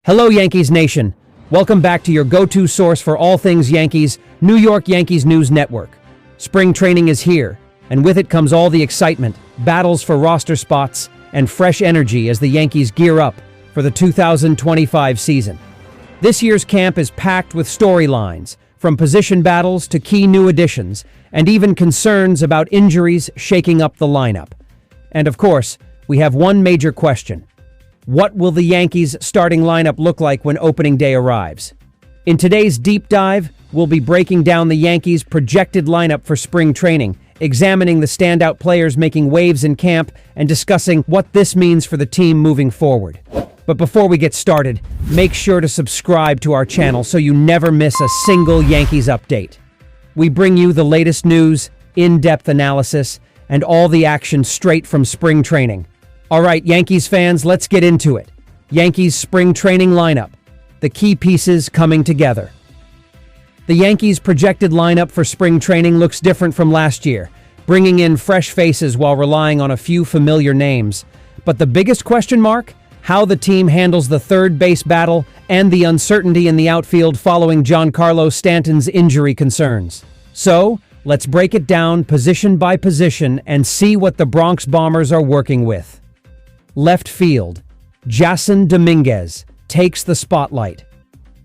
Hello, Yankees Nation. Welcome back to your go-to source for all things Yankees, New York Yankees News Network. Spring training is here, and with it comes all the excitement, battles for roster spots, and fresh energy as the Yankees gear up for the 2025 season. This year's camp is packed with storylines, from position battles to key new additions, and even concerns about injuries shaking up the lineup. And of course, we have one major question. What will the Yankees' starting lineup look like when opening day arrives? In today's deep dive, we'll be breaking down the Yankees' projected lineup for spring training, examining the standout players making waves in camp, and discussing what this means for the team moving forward. But before we get started, make sure to subscribe to our channel so you never miss a single Yankees update. We bring you the latest news, in-depth analysis, and all the action straight from spring training. All right, Yankees fans, let's get into it. Yankees spring training lineup. The key pieces coming together. The Yankees' projected lineup for spring training looks different from last year, bringing in fresh faces while relying on a few familiar names. But the biggest question mark? How the team handles the third base battle and the uncertainty in the outfield following Giancarlo Stanton's injury concerns. So, let's break it down position by position and see what the Bronx Bombers are working with. Left field, Jasson Dominguez takes the spotlight.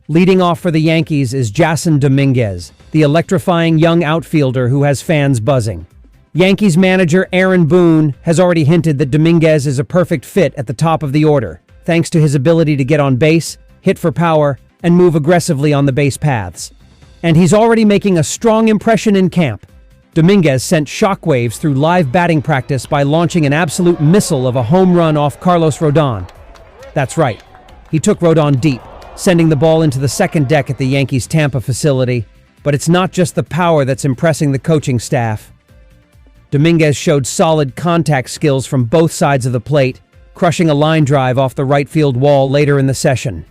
Leading off for the Yankees is Jasson Dominguez, the electrifying young outfielder who has fans buzzing. Yankees manager Aaron Boone has already hinted that Dominguez is a perfect fit at the top of the order, thanks to his ability to get on base, hit for power, and move aggressively on the base paths. And he's already making a strong impression in camp. Dominguez sent shockwaves through live batting practice by launching an absolute missile of a home run off Carlos Rodon. That's right, he took Rodon deep, sending the ball into the second deck at the Yankees' Tampa facility. But it's not just the power that's impressing the coaching staff. Dominguez showed solid contact skills from both sides of the plate, crushing a line drive off the right field wall later in the session.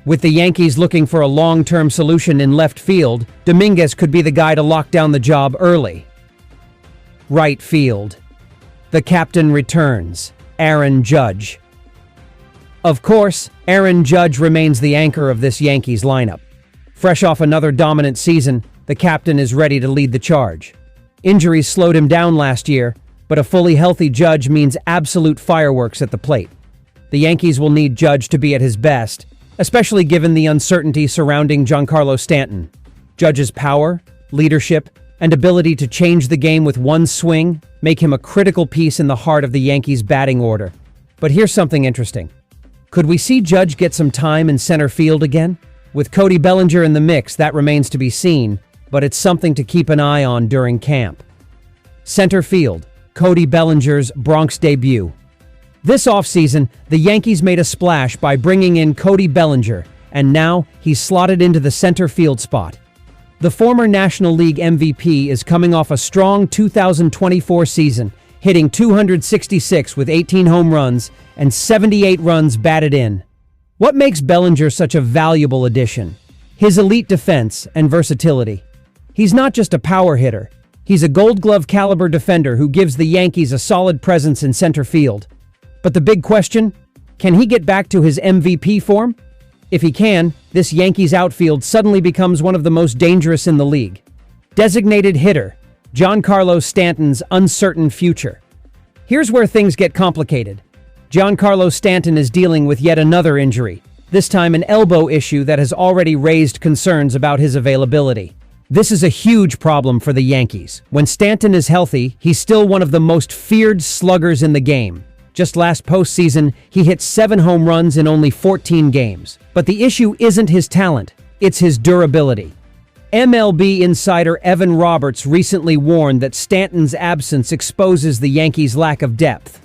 With the Yankees looking for a long-term solution in left field, Dominguez could be the guy to lock down the job early. Right field. The captain returns, Aaron Judge. Of course, Aaron Judge remains the anchor of this Yankees lineup. Fresh off another dominant season, the captain is ready to lead the charge. Injuries slowed him down last year, but a fully healthy Judge means absolute fireworks at the plate. The Yankees will need Judge to be at his best, especially given the uncertainty surrounding Giancarlo Stanton. Judge's power, leadership, and ability to change the game with one swing make him a critical piece in the heart of the Yankees' batting order. But here's something interesting. Could we see Judge get some time in center field again? With Cody Bellinger in the mix, that remains to be seen, but it's something to keep an eye on during camp. Center field, Cody Bellinger's Bronx debut. This offseason, the Yankees made a splash by bringing in Cody Bellinger, and now he's slotted into the center field spot. The former National League MVP is coming off a strong 2024 season, hitting 266 with 18 home runs and 78 runs batted in. What makes Bellinger such a valuable addition? His elite defense and versatility. He's not just a power hitter. He's a Gold Glove caliber defender who gives the Yankees a solid presence in center field. But the big question, can he get back to his MVP form? If he can, this Yankees outfield suddenly becomes one of the most dangerous in the league. Designated hitter, Giancarlo Stanton's uncertain future. Here's where things get complicated. Giancarlo Stanton is dealing with yet another injury, this time an elbow issue that has already raised concerns about his availability. This is a huge problem for the Yankees. When Stanton is healthy, he's still one of the most feared sluggers in the game. Just last postseason, he hit 7 home runs in only 14 games. But the issue isn't his talent, it's his durability. MLB insider Evan Roberts recently warned that Stanton's absence exposes the Yankees' lack of depth.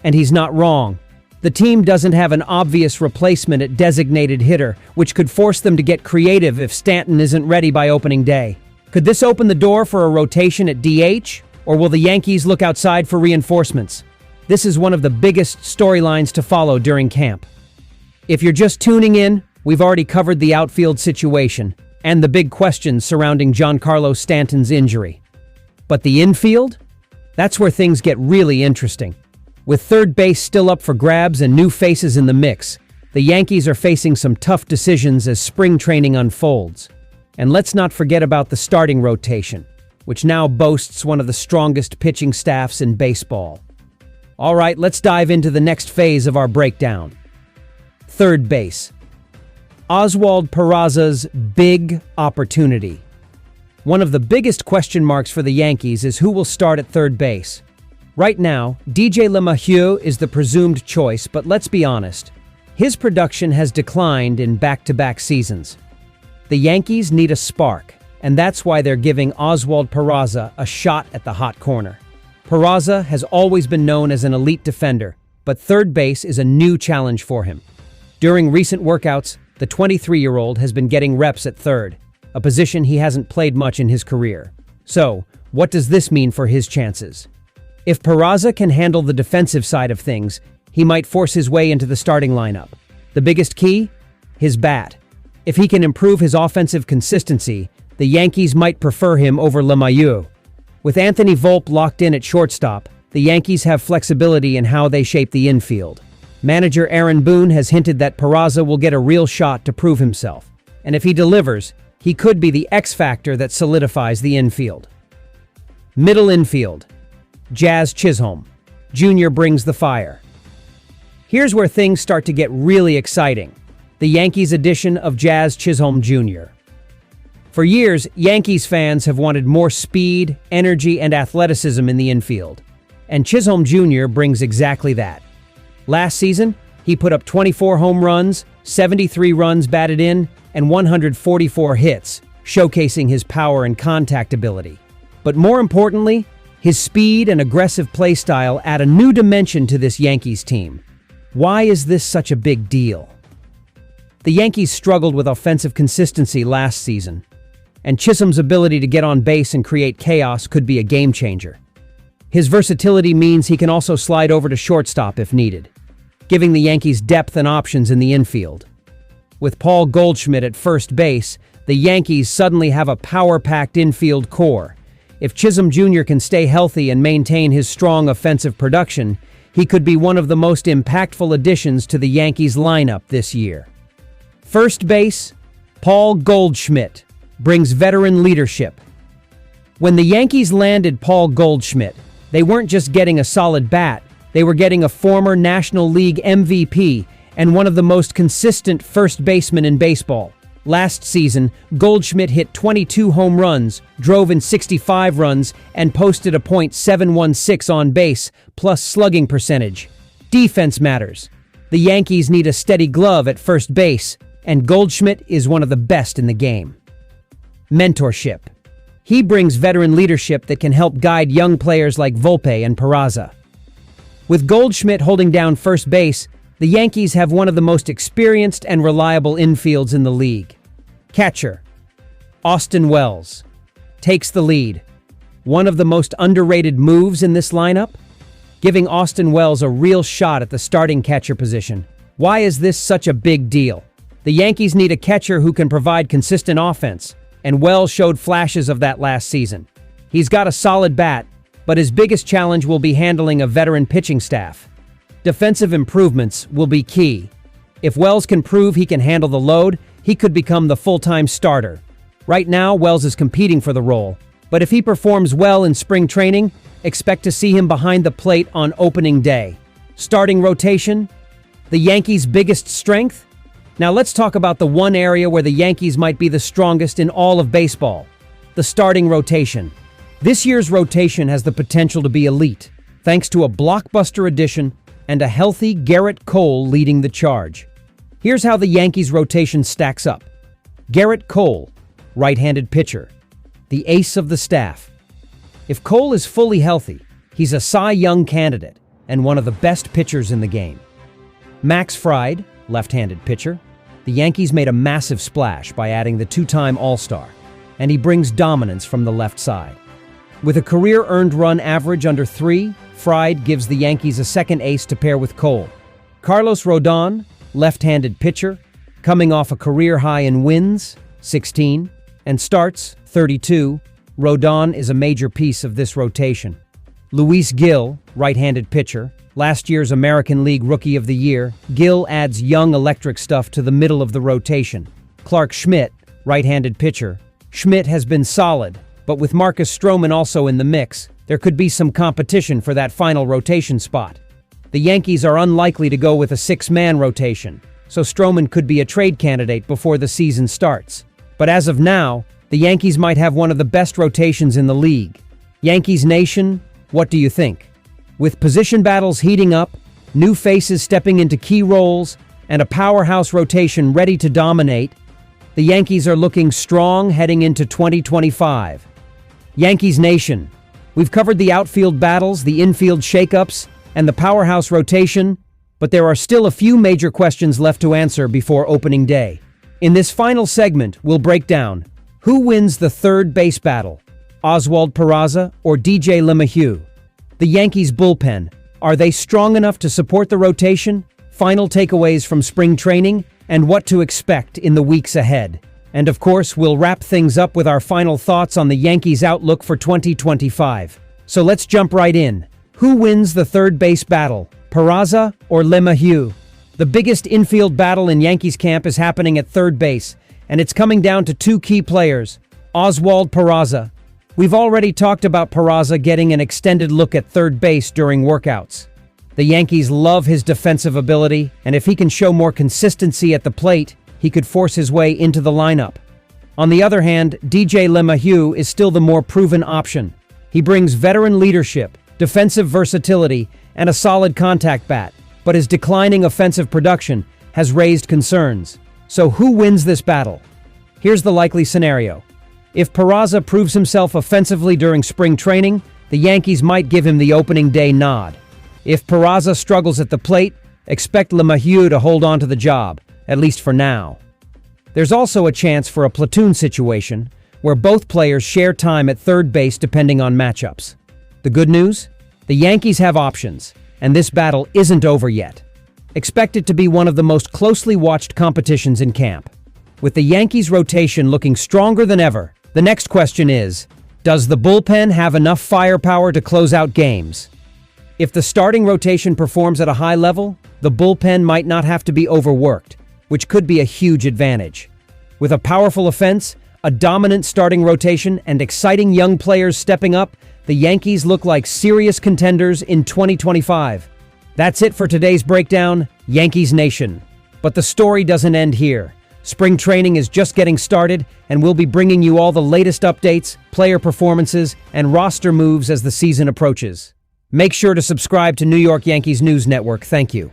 And he's not wrong. The team doesn't have an obvious replacement at designated hitter, which could force them to get creative if Stanton isn't ready by opening day. Could this open the door for a rotation at DH? Or will the Yankees look outside for reinforcements? This is one of the biggest storylines to follow during camp. If you're just tuning in, we've already covered the outfield situation and the big questions surrounding Giancarlo Stanton's injury. But the infield? That's where things get really interesting. With third base still up for grabs and new faces in the mix, The Yankees are facing some tough decisions as spring training unfolds. And let's not forget about the starting rotation, which now boasts one of the strongest pitching staffs in baseball. All right, let's dive into the next phase of our breakdown. Third base. Oswald Peraza's big opportunity. One of the biggest question marks for the Yankees is who will start at third base. Right now, DJ LeMahieu is the presumed choice, but let's be honest. His production has declined in back-to-back seasons. The Yankees need a spark, and that's why they're giving Oswald Peraza a shot at the hot corner. Peraza has always been known as an elite defender, but third base is a new challenge for him. During recent workouts, the 23-year-old has been getting reps at third, a position he hasn't played much in his career. So, what does this mean for his chances? If Peraza can handle the defensive side of things, he might force his way into the starting lineup. The biggest key? His bat. If he can improve his offensive consistency, the Yankees might prefer him over LeMahieu. With Anthony Volpe locked in at shortstop, the Yankees have flexibility in how they shape the infield. Manager Aaron Boone has hinted that Peraza will get a real shot to prove himself. And if he delivers, he could be the X factor that solidifies the infield. Middle infield. Jazz Chisholm Jr. brings the fire. Here's where things start to get really exciting. The Yankees addition of Jazz Chisholm Jr. For years, Yankees fans have wanted more speed, energy, and athleticism in the infield. And Chisholm Jr. brings exactly that. Last season, he put up 24 home runs, 73 runs batted in, and 144 hits, showcasing his power and contact ability. But more importantly, his speed and aggressive play style add a new dimension to this Yankees team. Why is this such a big deal? The Yankees struggled with offensive consistency last season, and Chisholm's ability to get on base and create chaos could be a game changer. His versatility means he can also slide over to shortstop if needed, giving the Yankees depth and options in the infield. With Paul Goldschmidt at first base, the Yankees suddenly have a power-packed infield core. If Chisholm Jr. can stay healthy and maintain his strong offensive production, he could be one of the most impactful additions to the Yankees lineup this year. First base, Paul Goldschmidt brings veteran leadership. When the Yankees landed Paul Goldschmidt, they weren't just getting a solid bat, they were getting a former National League MVP and one of the most consistent first basemen in baseball. Last season, Goldschmidt hit 22 home runs, drove in 65 runs, and posted a .716 on base, plus slugging percentage. Defense matters. The Yankees need a steady glove at first base, and Goldschmidt is one of the best in the game. Mentorship. He brings veteran leadership that can help guide young players like Volpe and Peraza. With Goldschmidt holding down first base, the Yankees have one of the most experienced and reliable infields in the league. Catcher. Austin Wells takes the lead. One of the most underrated moves in this lineup? Giving Austin Wells a real shot at the starting catcher position. Why is this such a big deal? The Yankees need a catcher who can provide consistent offense, and Wells showed flashes of that last season. He's got a solid bat, but his biggest challenge will be handling a veteran pitching staff. Defensive improvements will be key. If Wells can prove he can handle the load, he could become the full-time starter. Right now, Wells is competing for the role, but if he performs well in spring training, expect to see him behind the plate on opening day. Starting rotation? The Yankees' biggest strength? Now let's talk about the one area where the Yankees might be the strongest in all of baseball: the starting rotation. This year's rotation has the potential to be elite, thanks to a blockbuster addition and a healthy Gerrit Cole leading the charge. Here's how the Yankees' rotation stacks up. Gerrit Cole, right-handed pitcher, the ace of the staff. If Cole is fully healthy, he's a Cy Young candidate and one of the best pitchers in the game. Max Fried, left-handed pitcher. The Yankees made a massive splash by adding the two-time All-Star, and he brings dominance from the left side. With a career earned run average under 3, Fried gives the Yankees a second ace to pair with Cole. Carlos Rodon, left-handed pitcher, coming off a career high in wins, 16, and starts, 32, Rodon is a major piece of this rotation. Luis Gil, right-handed pitcher, last year's American League Rookie of the Year. Gil adds young electric stuff to the middle of the rotation. Clark Schmidt, right-handed pitcher. Schmidt has been solid, but with Marcus Stroman also in the mix, there could be some competition for that final rotation spot. The Yankees are unlikely to go with a six-man rotation, so Stroman could be a trade candidate before the season starts. But as of now, the Yankees might have one of the best rotations in the league. Yankees Nation, what do you think? With position battles heating up, new faces stepping into key roles, and a powerhouse rotation ready to dominate, the Yankees are looking strong heading into 2025. Yankees Nation, we've covered the outfield battles, the infield shakeups, and the powerhouse rotation, but there are still a few major questions left to answer before opening day. In this final segment, we'll break down who wins the third base battle, Oswald Peraza or DJ LeMahieu? The Yankees bullpen, are they strong enough to support the rotation? Final takeaways from spring training, and what to expect in the weeks ahead. And of course, we'll wrap things up with our final thoughts on the Yankees' outlook for 2025. So let's jump right in. Who wins the third base battle, Peraza or LeMahieu? The biggest infield battle in Yankees camp is happening at third base, and it's coming down to two key players, Oswald Peraza. We've already talked about Peraza getting an extended look at third base during workouts. The Yankees love his defensive ability, and if he can show more consistency at the plate, he could force his way into the lineup. On the other hand, DJ LeMahieu is still the more proven option. He brings veteran leadership, defensive versatility, and a solid contact bat, but his declining offensive production has raised concerns. So who wins this battle? Here's the likely scenario. If Peraza proves himself offensively during spring training, the Yankees might give him the opening day nod. If Peraza struggles at the plate, expect LeMahieu to hold on to the job, at least for now. There's also a chance for a platoon situation, where both players share time at third base depending on matchups. The good news? The Yankees have options, and this battle isn't over yet. Expect it to be one of the most closely watched competitions in camp. With the Yankees' rotation looking stronger than ever, the next question is, does the bullpen have enough firepower to close out games? If the starting rotation performs at a high level, the bullpen might not have to be overworked, which could be a huge advantage. With a powerful offense, a dominant starting rotation, and exciting young players stepping up, the Yankees look like serious contenders in 2025. That's it for today's breakdown, Yankees Nation. But the story doesn't end here. Spring training is just getting started, and we'll be bringing you all the latest updates, player performances, and roster moves as the season approaches. Make sure to subscribe to New York Yankees News Network. Thank you.